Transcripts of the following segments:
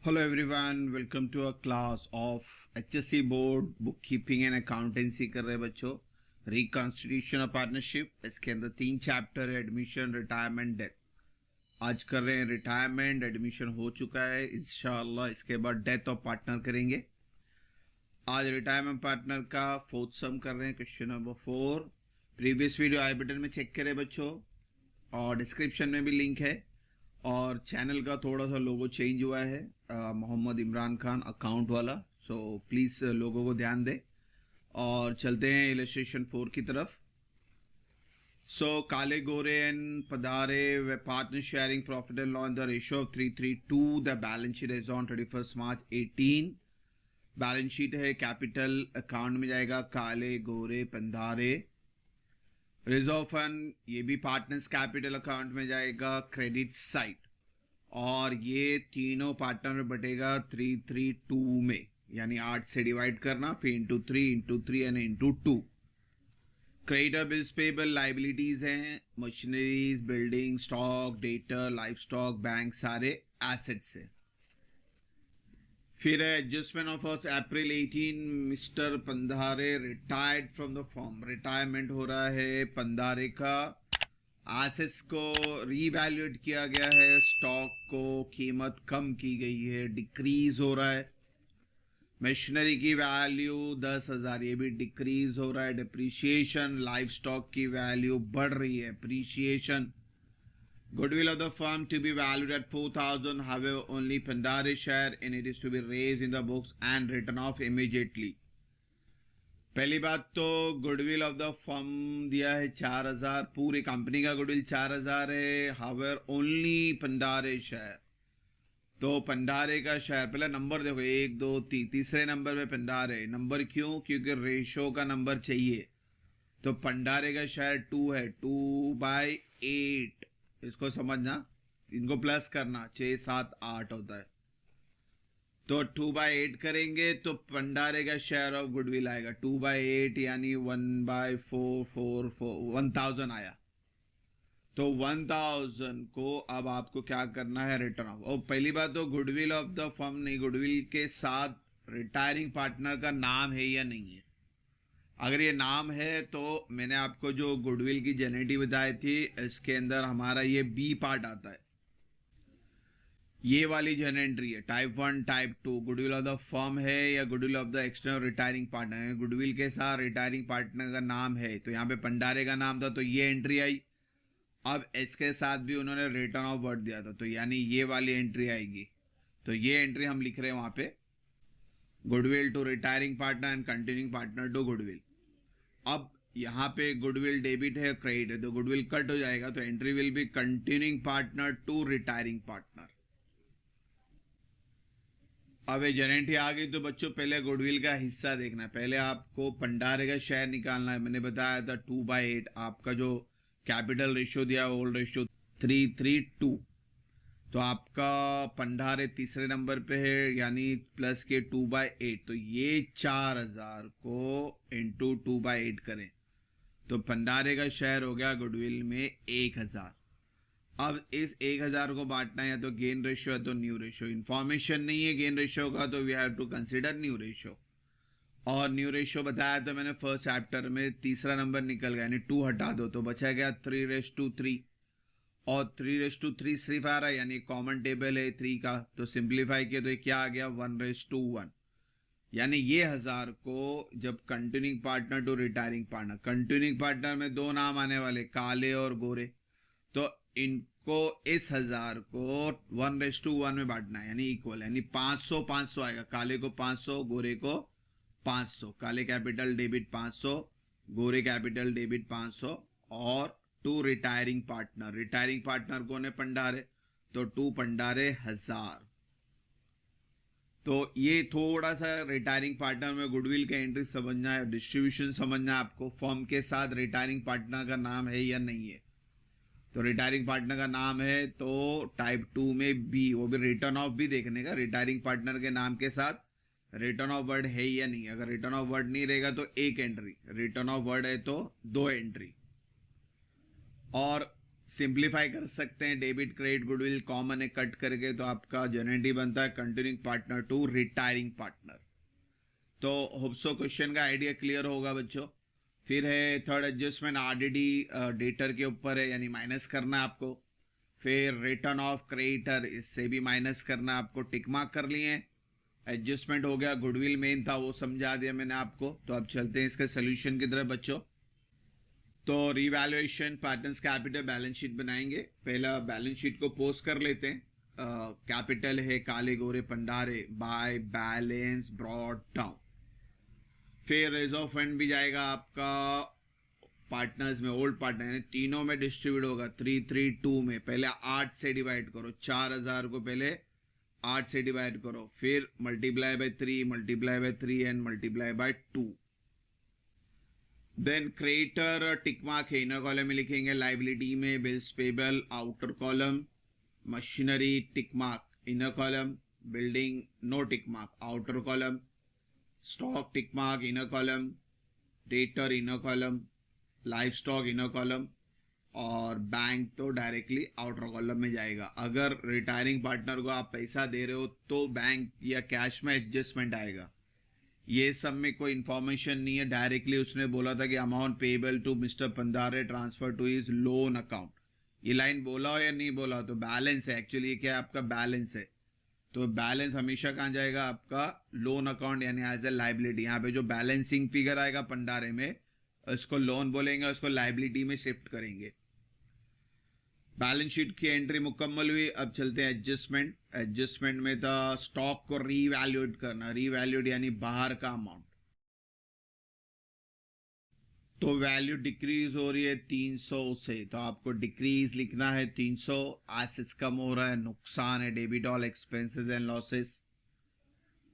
Hello everyone, welcome to a class of HSC board bookkeeping and accountancy कर रहे बच्चों। Reconstitution of partnership, इसके अंदर 3 चैप्टर है, एडमिशन, रिटायरमेंट, डेथ। आज कर रहे हैं रिटायरमेंट, एडमिशन हो चुका है इंशाल्लाह। इसके बाद डेथ ऑफ पार्टनर करेंगे। आज रिटायरमेंट पार्टनर का फोर्थ सम कर रहे हैं, क्वेश्चन नंबर 4। प्रीवियस वीडियो आई बटन में चेक करें बच्चों, और डिस्क्रिप्शन में भी लिंक है। और चैनल का थोड़ा सा लोगो चेंज हुआ है, मोहम्मद इमरान खान अकाउंट वाला, सो प्लीज़ लोगों को ध्यान दें। और चलते हैं इलस्ट्रेशन 4 की तरफ। सो काले गोरे एंड पदारे व partner sharing profit and loss in the ratio of 3:3 the balance sheet is on 31 March 18। Balance sheet है, कैपिटल अकाउंट में जाएगा काले गोरे पंधारे। रिजर्व फंड ये भी पार्टनर्स कैपिटल अकाउंट में जाएगा क्रेडिट साइड, और ये तीनों पार्टनर में बटेगा 3:3 में, यानी 8 से डिवाइड करना, फिर into 3 and into 2। Creditor bills payable liabilities हैं, machineries, building, stock, data, life stock, bank, सारे एसेट्स हैं। फिर adjustment of April 18, mister Pandhare retired from the form. Retirement हो रहा है पंधारे का। एसेट्स को रीवैल्यूएट किया गया है, स्टॉक को कीमत कम की गई है, डिक्रीज हो रहा है। मशीनरी की वैल्यू 10,000, ये भी डिक्रीज हो रहा है। डिप्रिसिएशन, लाइफ स्टॉक की वैल्यू बढ़ रही है, appreciation. Goodwill of the firm to be valued at 4,000. However, only Pandare share and it is to be raised in the books and written off immediately. पहली बात तो गुडविल ऑफ द फर्म दिया है 4,000, पूरी company का goodwill 4,000 है। However, only Pandare share, तो पंडारे का शेयर, पहले नंबर देखो 1 2 3, तीसरे नंबर पे पंडारे। नंबर क्यों? क्योंकि रेशो का नंबर चाहिए, तो पंडारे का शेयर 2 है, 2/8। इसको समझना, इनको प्लस करना, 6 7 8 होता है, तो 2/8 करेंगे तो पंडारे का शेयर ऑफ गुडविल आएगा 2/8, यानी 1/4 1000 तो 1000 को अब आपको क्या करना है, रिटर्न ऑफ। और पहली बात तो गुडविल ऑफ द फर्म नहीं, गुडविल के साथ रिटायरिंग पार्टनर का नाम है या नहीं है। अगर ये नाम है तो मैंने आपको जो गुडविल की जेनेटिव बताई थी, इसके अंदर हमारा ये बी पार्ट आता है, ये वाली जेनेट्री है, type 1 type 2। Goodwill of the firm है या goodwill of the external retiring partner है, गुडविल के साथ रिटायरिंग पार्टनर का नाम है, तो यहाँ पे पंडारे का नाम था तो ये एंट्री आई। अब इसके साथ भी उन्होंने रिटर्न ऑफ वर्ड दिया था, तो यानी ये वाली एंट्री आएगी। तो ये एंट्री हम लिख रहे हैं वहां पे, goodwill to retiring partner and continuing partner to goodwill. अब यहाँ पे गुडविल डेबिट है, क्रेडिट है, तो गुडविल कट हो जाएगा, तो entry will be continuing partner to retiring partner. अब ये जेनेंटी आ गई, तो बच्चों पहले गुडविल का हिस्सा देखना है। पहले आपको पंडारे का शेयर निकालना है। मैंने बताया था 2/8, आपका जो कैपिटल रेशियो दिया ओल्ड रेशियो 3:3, तो आपका पंडारे तीसरे नंबर पे है, यानी प्लस के 2/8, तो ये 4,000 को इंटू 2/8 करें तो पंडारे का शेयर हो गया गुडविल में 1,000। अब इस 1,000 को बांटना है या तो गेन रेशियो या तो न्यू रेशियो। इंफॉर्मेशन नहीं है गेन रेशियो का, तो we have to consider new ratio. और न्यू रेशियो बताया तो मैंने फर्स्ट चैप्टर में, तीसरा नंबर निकल गया, यानी 2 हटा दो तो बचा गया 3:3, और 3:3 सिर्फ आ रहा है, यानी कॉमन टेबल है 3 का, तो सिंप्लीफाई किया तो ये क्या आ गया 1:1। यानी ये 1000 को जब continuing partner to retiring partner, continuing partner में 2 नाम आने वाले, काले और गोरे, तो इनको इस 1000 को 1:1 में बांटना है, यानी इक्वल, यानी 500 आएगा। काले को 500, गोरे को 500, काले कैपिटल डेबिट 500, गोरे कैपिटल डेबिट 500, और to retiring partner, retiring partner कौन है, पंडारे, तो 2 पंडारे 1000। तो ये थोड़ा सा रिटायरिंग पार्टनर में गुडविल का एंट्री समझना है, डिस्ट्रीब्यूशन समझना है आपको। फर्म के साथ रिटायरिंग पार्टनर का नाम है या नहीं है, तो रिटायरिंग पार्टनर का नाम है तो टाइप 2 में बी, वो भी रिटर्न ऑफ भी देखने का, रिटायरिंग पार्टनर के नाम के साथ रिटर्न ऑफ वर्ड है या नहीं। अगर रिटर्न ऑफ वर्ड नहीं रहेगा तो 1 एंट्री, रिटर्न ऑफ वर्ड है तो 2 एंट्री। और सिंप्लीफाई कर सकते हैं, डेबिट क्रेडिट गुडविल कॉमन है कट करके, तो आपका जनरेटिव बनता है continuing partner to retiring partner. तो होप सो क्वेश्चन का आइडिया क्लियर होगा बच्चों। फिर है थर्ड एडजस्टमेंट आरडीडी डेटर के ऊपर है, यानी माइनस करना है आपको। फिर रिटर्न ऑफ क्रेडिटर, इससे भी माइनस करना है आपको, टिक मार्क कर लिए। एडजस्टमेंट हो गया, गुडविल मेन था वो समझा दिया मैंने आपको। तो अब चलते हैं इसके सोल्यूशन की तरफ बच्चों। तो revaluation partners capital balance sheet बनाएंगे। पहला बैलेंस शीट को पोस्ट कर लेते हैं। कैपिटल है काले गोरे Pandare by balance brought down. फिर रिजर्व फंड भी जाएगा आपका पार्टनर्स में, ओल्ड पार्टनर यानी तीनों में डिस्ट्रीब्यूट होगा 332 में। पहले 8 से डिवाइड करो, 4000 को पहले 8 से डिवाइड करो, फिर multiply by 3, multiply by 3 and multiply by 2। Then creditor tick mark है, इनर कॉलम में लिखेंगे, लाइबिलिटी में bills payable outer column, machinery tick mark inner column, building no tick mark outer column, stock tick mark inner column, debtor inner column, livestock inner column, और bank तो directly outer column में जाएगा। अगर retiring partner को आप पैसा दे रहे हो तो बैंक या कैश में एडजस्टमेंट आएगा। ये सब में कोई इंफॉर्मेशन नहीं है, डायरेक्टली उसने बोला था कि amount payable to mister Pandare transfer to his loan account. ये लाइन बोला हो या नहीं बोला, तो बैलेंस है एक्चुअली, ये क्या है आपका बैलेंस है। तो बैलेंस हमेशा कहाँ जाएगा आपका लोन अकाउंट यानी एज ए लाइबिलिटी। यहाँ पे जो बैलेंसिंग फिगर आएगा पंडारे में उसको लोन बोलेंगे, उसको लाइबिलिटी में शिफ्ट करेंगे। बैलेंस शीट की एंट्री मुकम्मल हुई। अब चलते हैं एडजस्टमेंट। एडजस्टमेंट में था स्टॉक को रीवैल्यूएट करना, रीवैल्यूएट यानी बाहर का अमाउंट। तो वैल्यू डिक्रीज हो रही है 300 से, तो आपको डिक्रीज लिखना है 300। एसेट्स कम हो रहा है, नुकसान है, debit all expenses and losses.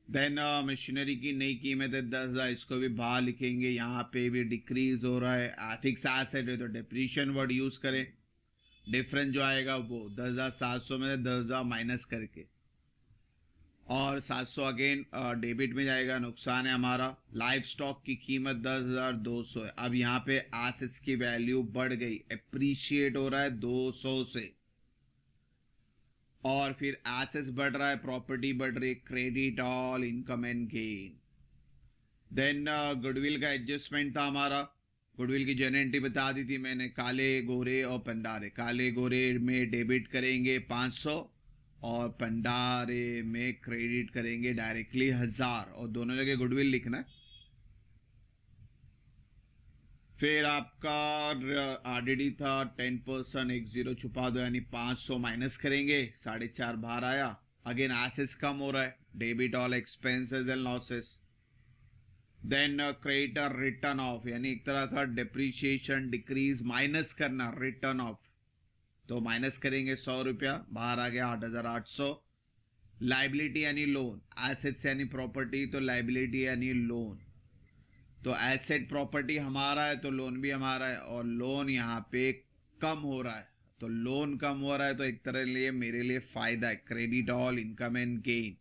Then machinery की नई कीमत है 10,000, इसको भी बाहर लिखेंगे, यहाँ पे भी डिक्रीज हो रहा है। फिक्स एसेट है तो डिप्रीशिएशन वर्ड यूज करें। डिफरेंस जो आएगा वो 10,700 में से 10,000 माइनस करके, और 700 अगेन डेबिट में जाएगा, नुकसान है हमारा। लाइफ स्टॉक की कीमत 10,200 है। अब यहाँ पे एसेट्स की वैल्यू बढ़ गई, एप्रिशिएट हो रहा है 200 से, और फिर एसेट्स बढ़ रहा है, प्रॉपर्टी बढ़ रही है, credit all income and gain. Then goodwill का एडजस्टमेंट था हमारा। गुडविल की जनरेटिव बता दी थी मैंने, काले गोरे और पंडारे। काले गोरे में डेबिट करेंगे 500 और पंडारे में क्रेडिट करेंगे डायरेक्टली 1000, और दोनों जगह गुडविल लिखना है। फिर आपका आरडीडी था 10%, 10 छुपा दो यानी 500 माइनस करेंगे, 4.5 बाहर आया। अगेन एसेट्स कम हो रहा है, debit all expenses and losses. Then creditor written off यानी एक तरह का डिप्रीशिएशन डिक्रीज माइनस करना, रिटर्न ऑफ। तो माइनस करेंगे 100 रुपया, बाहर आ गया 8,800। लाइबिलिटी यानी लोन, एसेट्स यानी प्रॉपर्टी, तो लाइबिलिटी यानी लोन। तो एसेट प्रॉपर्टी हमारा है तो लोन भी हमारा है, और लोन यहाँ पे कम हो रहा है, तो लोन कम हो रहा है तो एक तरह लिए मेरे लिए फायदा है, credit all income and gain.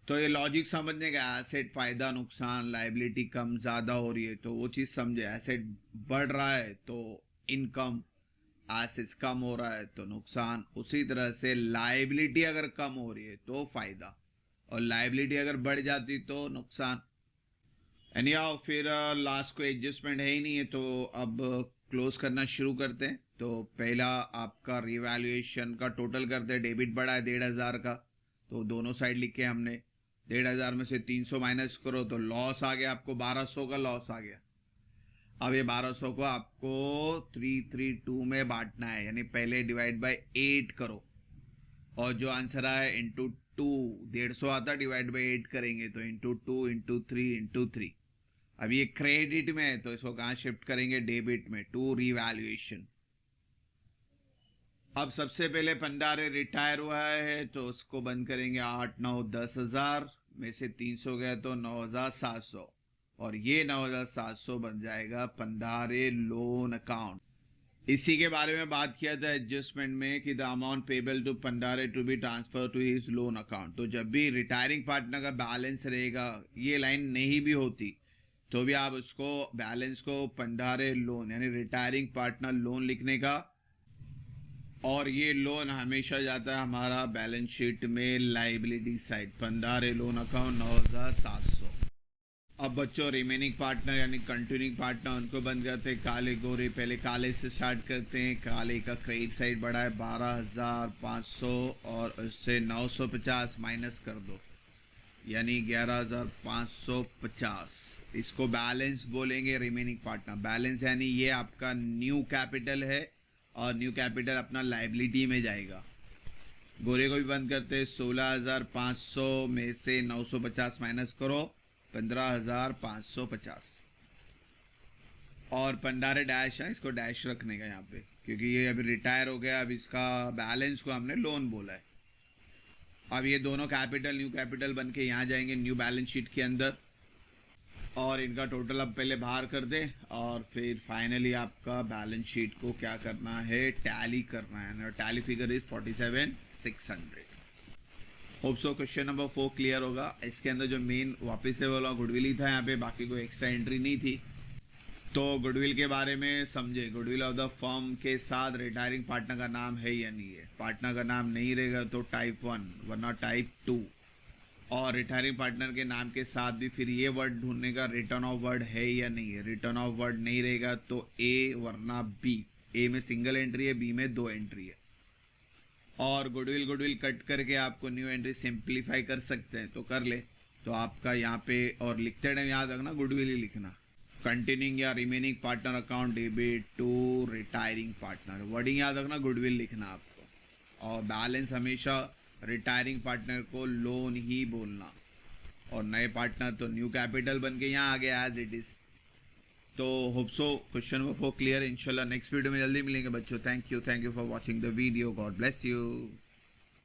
तो ये लॉजिक समझने का, एसेट फायदा नुकसान, लाइबिलिटी कम ज्यादा हो रही है तो वो चीज समझे। एसेट बढ़ रहा है तो इनकम, एसेट्स कम हो रहा है तो नुकसान। उसी तरह से लाइबिलिटी अगर कम हो रही है तो फायदा, और लाइबिलिटी अगर बढ़ जाती तो नुकसान। एनीहाउ फिर लास्ट को एडजस्टमेंट है ही नहीं है, तो अब क्लोज करना शुरू करते हैं। तो पहला आपका रिवैल्यूएशन का टोटल करते हैं। डेबिट बढ़ा है 1,500 का, तो दोनों साइड लिखे हमने। 1,500 में से 300 माइनस करो तो लॉस आ गया, आपको 1,200 का लॉस आ गया। अब ये 1,200 को आपको 332 में बांटना है, यानी पहले डिवाइड बाय 8 करो, और जो आंसर आया इंटू 2, 150 आता, डिवाइड बाय 8 करेंगे तो इंटू 2 इंटू 3 इंटू 3। अब ये क्रेडिट में है तो इसको कहाँ शिफ्ट करेंगे, डेबिट में, टू रिवैल्यूएशन। अब सबसे पहले पंडारे रिटायर हुआ है तो उसको बंद करेंगे 8, 9, 10,000 में से 300 गया तो 9,700, और ये 9,700 बन जाएगा पंडारे लोन अकाउंट। इसी के बारे में बात किया था एडजस्टमेंट में कि the amount payable to Pandare to be transfer to his loan account. तो जब भी रिटायरिंग पार्टनर का बैलेंस रहेगा, ये लाइन नहीं भी होती तो भी आप उसको बैलेंस को पंडारे लोन यानी रिटायरिंग पार्टनर लोन लिखने का और ये लोन हमेशा जाता है हमारा बैलेंस शीट में liability side, Pandare loan account 9700। अब बच्चों रिमेनिंग पार्टनर यानी कंटिन्यूइंग पार्टनर उनको बंद करते हैं काले गोरे। पहले काले से स्टार्ट करते हैं। काले का क्रेडिट साइड बढ़ा है 12,500 और उससे 950 माइनस कर दो यानी 11,550। इसको बैलेंस बोलेंगे रिमेनिंग पार्टनर। बैलेंस यानी ये आपका न्यू कैपिटल है और न्यू कैपिटल अपना लाइबिलिटी में जाएगा। गोरे को भी बंद करते हैं। 16,500 में से 950 माइनस करो 15,550। और पंडारे डैश है, इसको डैश रखने का यहाँ पे क्योंकि ये अभी रिटायर हो गया। अब इसका बैलेंस को हमने लोन बोला है। अब ये दोनों कैपिटल न्यू कैपिटल बन के यहाँ जाएंगे न्यू बैलेंस शीट के अंदर और इनका टोटल अब पहले बाहर कर दे और फिर फाइनली आपका बैलेंस शीट को क्या करना है, टैली करना है। Tally figure is 47,600। Hope so question number 4 clear होगा। इसके अंदर जो मेन वापस से बोला गुडविल ही था यहाँ पे, बाकी कोई एक्स्ट्रा एंट्री नहीं थी। तो गुडविल के बारे में समझे। गुडविल ऑफ द फर्म के साथ रिटायरिंग पार्टनर का नाम है या नहीं है। पार्टनर का नाम नहीं रहेगा तो टाइप 1 वरना टाइप 2। और रिटायरिंग पार्टनर के नाम के साथ भी फिर ये वर्ड ढूंढने का रिटर्न ऑफ वर्ड है या नहीं है। रिटर्न ऑफ वर्ड नहीं रहेगा तो ए वरना बी। ए में सिंगल एंट्री है, बी में 2 एंट्री है। और गुडविल कट करके आपको न्यू एंट्री सिंप्लीफाई कर सकते हैं तो कर ले। तो आपका यहाँ पे और लिखते टाइम याद रखना गुडविल ही लिखना। कंटिन्यूइंग या remaining partner account debit to retiring partner, wording याद रखना गुडविल लिखना आपको। और बैलेंस हमेशा रिटायरिंग पार्टनर को लोन ही बोलना और नए पार्टनर तो न्यू कैपिटल बन के यहाँ आ गया एज इट इज। तो hope so question number 4 clear. इंशाल्लाह नेक्स्ट वीडियो में जल्दी मिलेंगे बच्चों। Thank you for watching the video. God bless you.